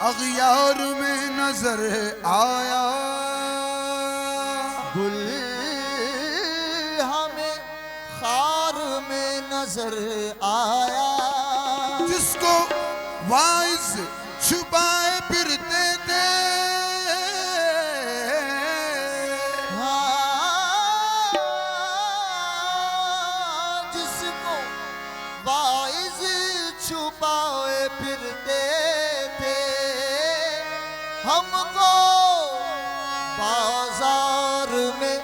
अगियार में नजर आया, गुल हमें खार में नजर आया। जिसको वाइज छुपाए फिरते थे, जिसको वाइज छुपाए फिरते थे, हमको बाजार में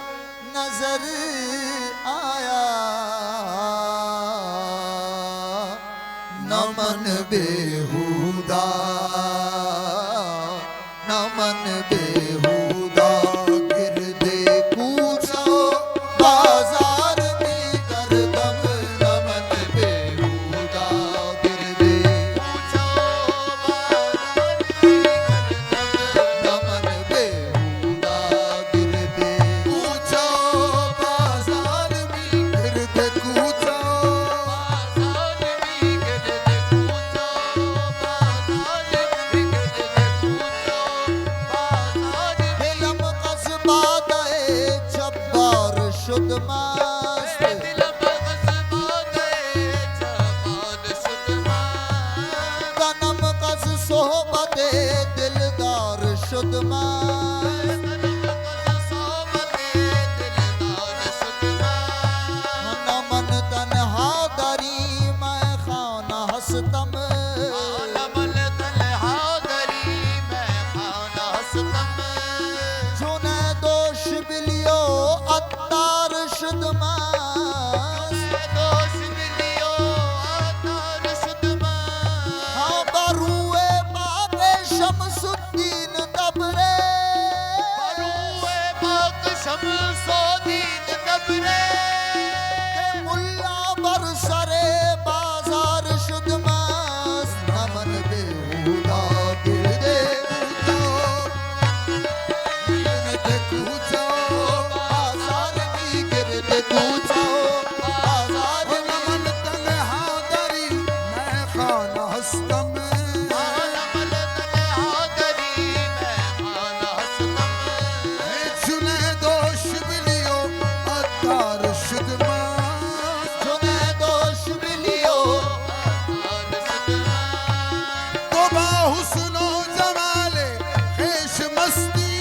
नजर आया। नमन बेहुदा, नमन बेहुदा गिरदे कूचो बाजार में करदम। नमन बेहुदा गिरदे कूचो बाजार में करदम। नमन बेहुदा गिरदे कूचो बाजार में गिरते कूचो, दिलम कस्बा गए जब्बार शुद मस्त। कनम कस सोहबते दिलदार शुद मस्त। नमन तन्हा दरी मैं खाना हसतम। जुने दोष बिलियो अत्तार शुद हाँ बरुए बाबे शमसुद्दीन तबरे। मुल्ला बरसरे बाजार शुद मस्त। नमन बेहुदा गिरदे गिरते कूचो, बाजार में गिरदे कूचो बाजार में। नमन तन्हा दरी मैं खाना हस्तम, चुने दोष बिलियो अतार शुद मस्त। जुने दोष बिलियो तोबा हुस्नो जमाले खेश मस्ती,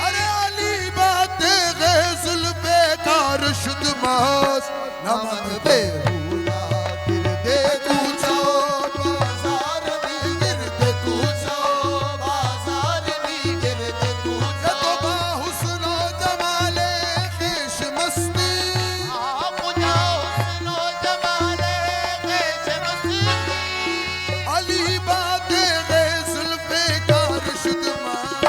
अरे अली बाते गे जुल्फे कार शुद मस्त। नमन बेहुदा गिरदे कूचो बाजार में गिरदे कूचो बाजार में गिरदे कूचो। तोबा हुस्नो जमाले खेश मस्ती, अली बाते गे जुल्फे कार शुद मस्त।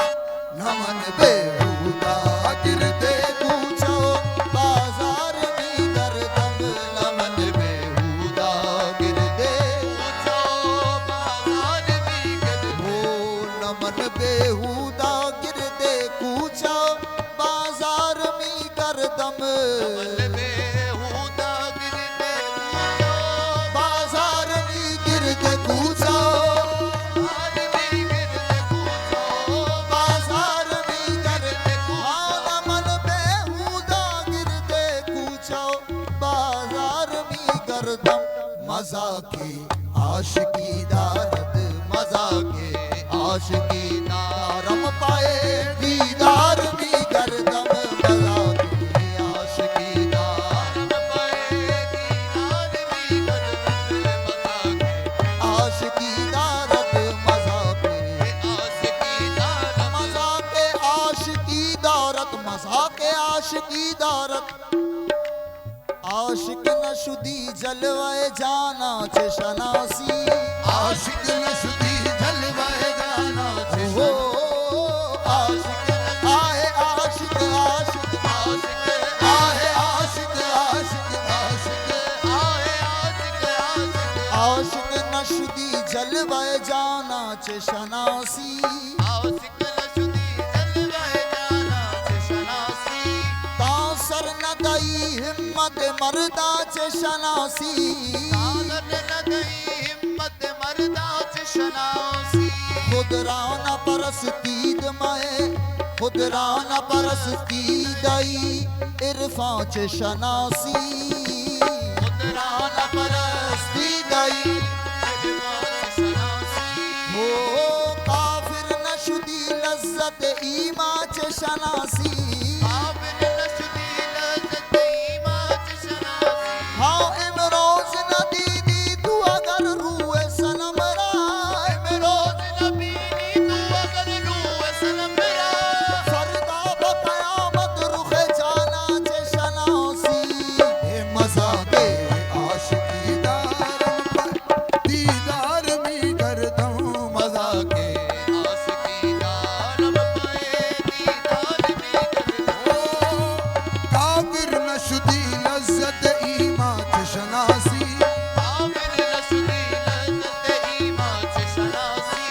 नमन बेहुदा गिरदे कूचो बाजार में करदम। नमन बेहुदा गिरदे कूचो बाजार में करदम। ओ नमन बेहुदा गिरदे कूचो बाजार में करदम। बाजार में गिरदे कूचो बाजार में करदे हाँ नमन बेहुदा गिरदे कूचो बाजार में करदम। मजा के आशिकी दारद, मजा के आशिकी दारम पाए दीदार में करदम। मजा के आशिकी दारम पाए दीदार में करदम। आशिकी दारद मजा के आशिकी दारत मजा के आशिकी दारत। आशिक नशुदी जलवाए जाना चे शनासी। आशिक नशुदी जलवाए गाना छे हो आशिक आए आशिक आशिक आशिक आए आशिक आशिक आशिक आए आशिक आशिक। आशिक नशुदी जलवाए जाना चे शनासी। तासर न दई हिम्मत मर्दा चे शनासी। हिम्मत मर्दा च शनासी खुद राना परस्तीद मैं खुद राना परस्तीद आई इरफा च शनासी खुद राना परस्तीद आई हो काफिर नशुदी लज्जत ईमा च शनासी हाँ इमरोज न दीदी तू अगर रूए सनम फरदा बकयामत रुखे जाना चे शनासी मजा के आशिकी दारम पर दीदार में करदम मजा के आशिकी दारम पर दीदार में करदम काबिर नशुदी लज्जत ईमा च शनासी काबिर नशुदी लज्जत ईमा च शनासी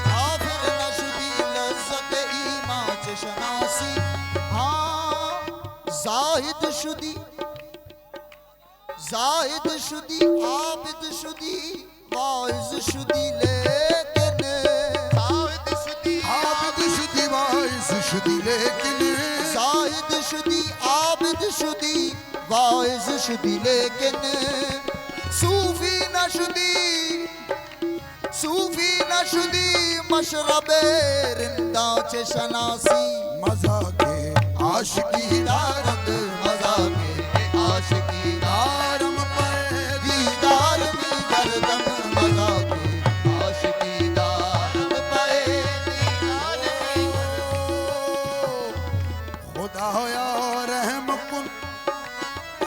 काफिर नशुदी लज्जत ईमा च शनासी हाँ जाहिद शुदी आबिद शुदी वाइज शुदी लेकिन आबिद शुदी वाइस शुदी लेकिन जाहिद शुदी आबिद शुदी वाइज शुदी लेकिन सूफी न शुदी मशरबे रिंदा चे शनासी मजा के आशिकी दारम मजा के आशिकी दारम पर दीदार में गर्दम मजा के आशिकी दारम पर दीदार में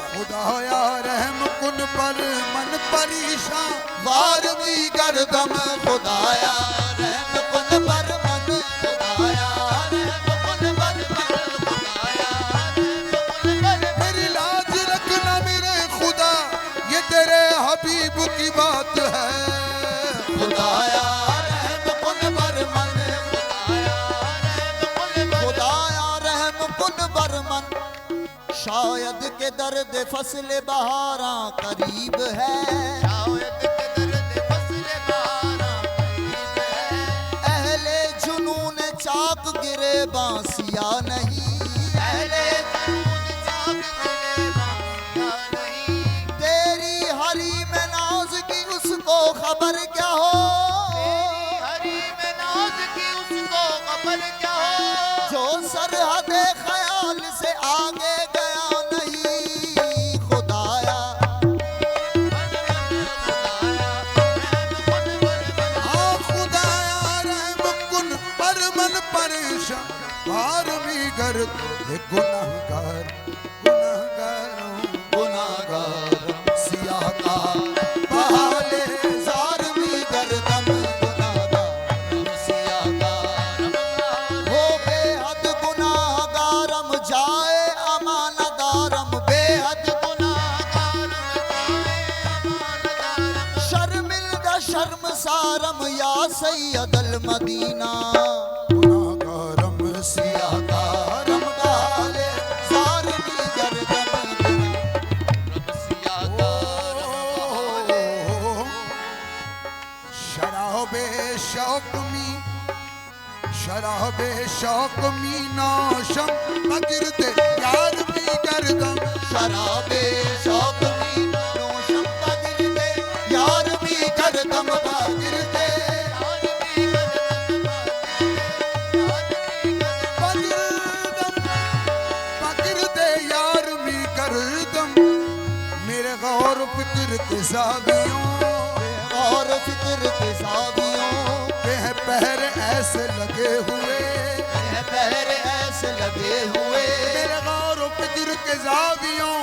खुदाया रहम कुन पर मन परेशान वार भी गर्दम खुदाया रहम कुन पर मन खुदाया रहम कुन पर मन खुदाया रहम कुन पर मेरी लाज रखना मेरे खुदा ये तेरे हबीब की बात है खुदाया रहम कुन पर मन खुदाया रहम कुन पर मन शायद के दर्द फसल बहारा करीब है शायद के दर्द फसल बहारा करीब है अहले जुनून चाक गिरे बांसिया नहीं पहले जुनून चाक गिरे बांसिया नहीं तेरी हरी में नाज की उसको खबर क्या हो तेरी हरी में नाज की उसको खबर क्या हो जो सरहद ख्याल से आगे गया नहीं खुदाया हाँ खुदाया रहम कुन पर मन परेशान भार भी कर ये गुनाहगार सियाह का बहाले जार भी गर्दम गुनाहगार सियाह का हो बेहद गुनाहगारम जाए अमानदारम बेहद शर्मिंदा शर्मसारम या सैयदल मदीना गुनाहगारम सियाह का रम गाले जार भी गर्दम शराबे शौक मी नाशम बगिरते यार भी गर्दम शराबे शौक में नोशम बगिरते यार भी गर्दम बगिरते बगिरते यार भी गर्दम मेरे गौर फिक्र के साबियों और फिक्र के साबियों पहर ऐसे लगे हुए पैर ऐसे लगे हुए मेरे गौर फिक्र के जावियों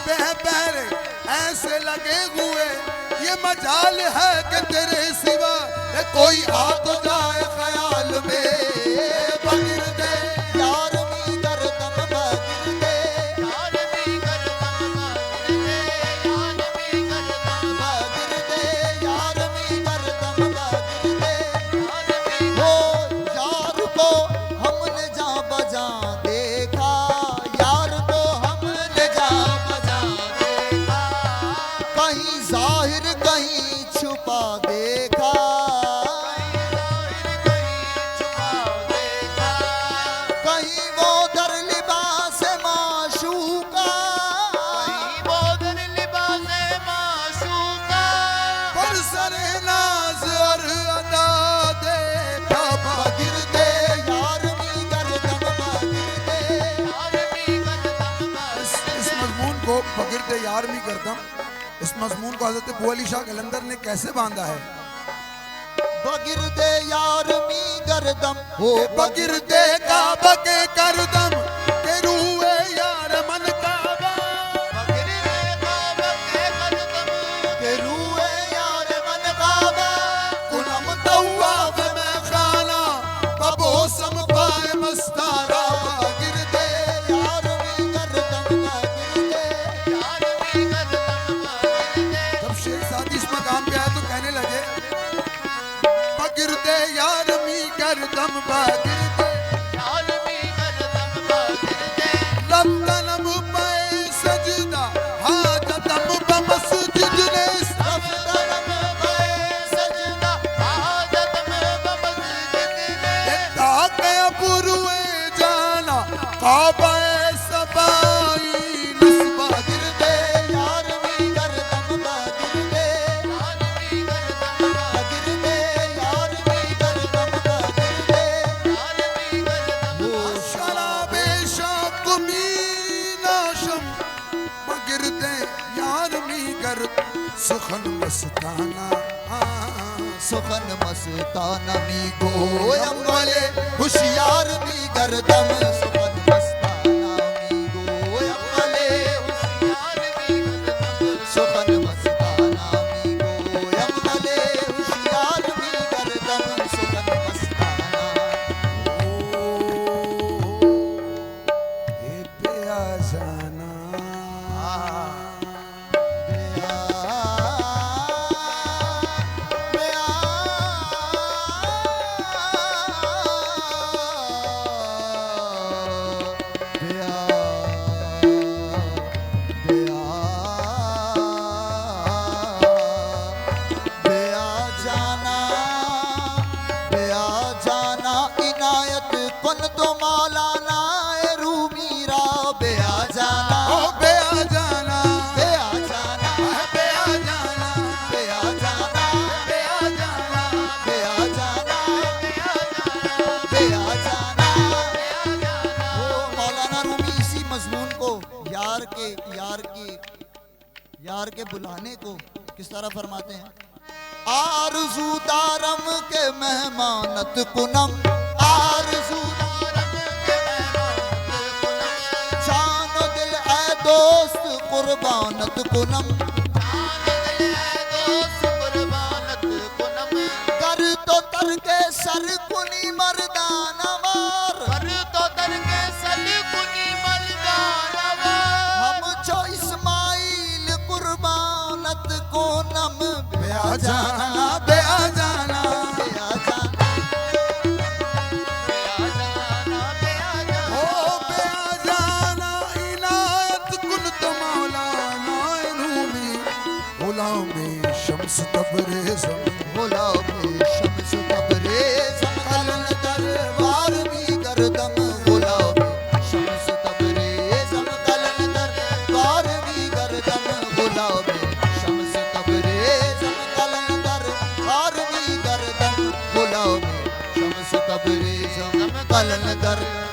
पहर ऐसे लगे हुए ये मजाल है कि तेरे सिवा कोई आ तो जाए ख्याल में बगिरते यार भी गर्दम बगिरते यार भी गर्दम बगिरते यार भी गर्दम बगिरते हो यार को हमने जा बजा देखा यार को हमने जा बजा देखा कहीं जाहिर कहीं छुपा देखा, कहीं वो दर लिबास माशूका, पर सरे नाज और अदा देखा बगिरदे यारमी गर्दम बगिरदे इस मजमून को बगिरदे यारमी करदम, इस मजमून को हजरत अबू अली शाह कलंदर ने कैसे बांधा है? बगिरदे यारमी गर्दम हो बगिरदे काबा के करदम के रूए यार मन काबा, के रूए यार मन काबा, कुनम तवाफ में खाना बबोसम पाए मस्तारा। बगिरदे यारमी गर्दम बगिरदे जब शेख सादी इस मकाम पे आए तो कहने लगे बगिरदे यारमी करदम बगिरदे लम तलम पाए सजदा हाजतम बमसजिद ने पुरुए जाना काबा सबाई नस्बा। बगिरदे यारमी गर्दम बगिरदे बगिरदे यारमी गर्दम बगिरदे शराबे शाक मीनाशम बगिरदे यारमी गर्द सुखन मस्ताना सुखन मस्ताना मी गोयम वाले होशियार मी गर्दम सुखन मस्ताना मी गोयम वाले सुखन मस्ताना मी गोयम वाले होशियार मी गर्दम सुखन मस्ताना हे पिया जाना ओ बेआ जाना बेआ जाना बेआ जाना यार के बुलाने को किस तरह फरमाते हैं? आरज़ू दारम के मेहमानत कुनम, आरज़ू दारम के मेहमानत कुनम, जानो दिल ए दोस्त कुर्बानत कुनम, कर तो तर के सर कुनी मर्दाना मार, हम जो इस्माइल कुर्बानत कुनम, बेआ जाना बेआ जाना ओ बेआ जाना इनायत कुन तो मौलाना रूमी गुलामी शम्स तबरेज़ गुलामी शम्स तबरेज़ कलन दरबार भी गर्दम, गुलामी शम्स तबरेज़ कलन दरबार भी गर्दम, गुलामी शम्स तबरेज़ कलन दरबार भी गर्दम, गुलामी शम्स तबरेज़ कलन दरबार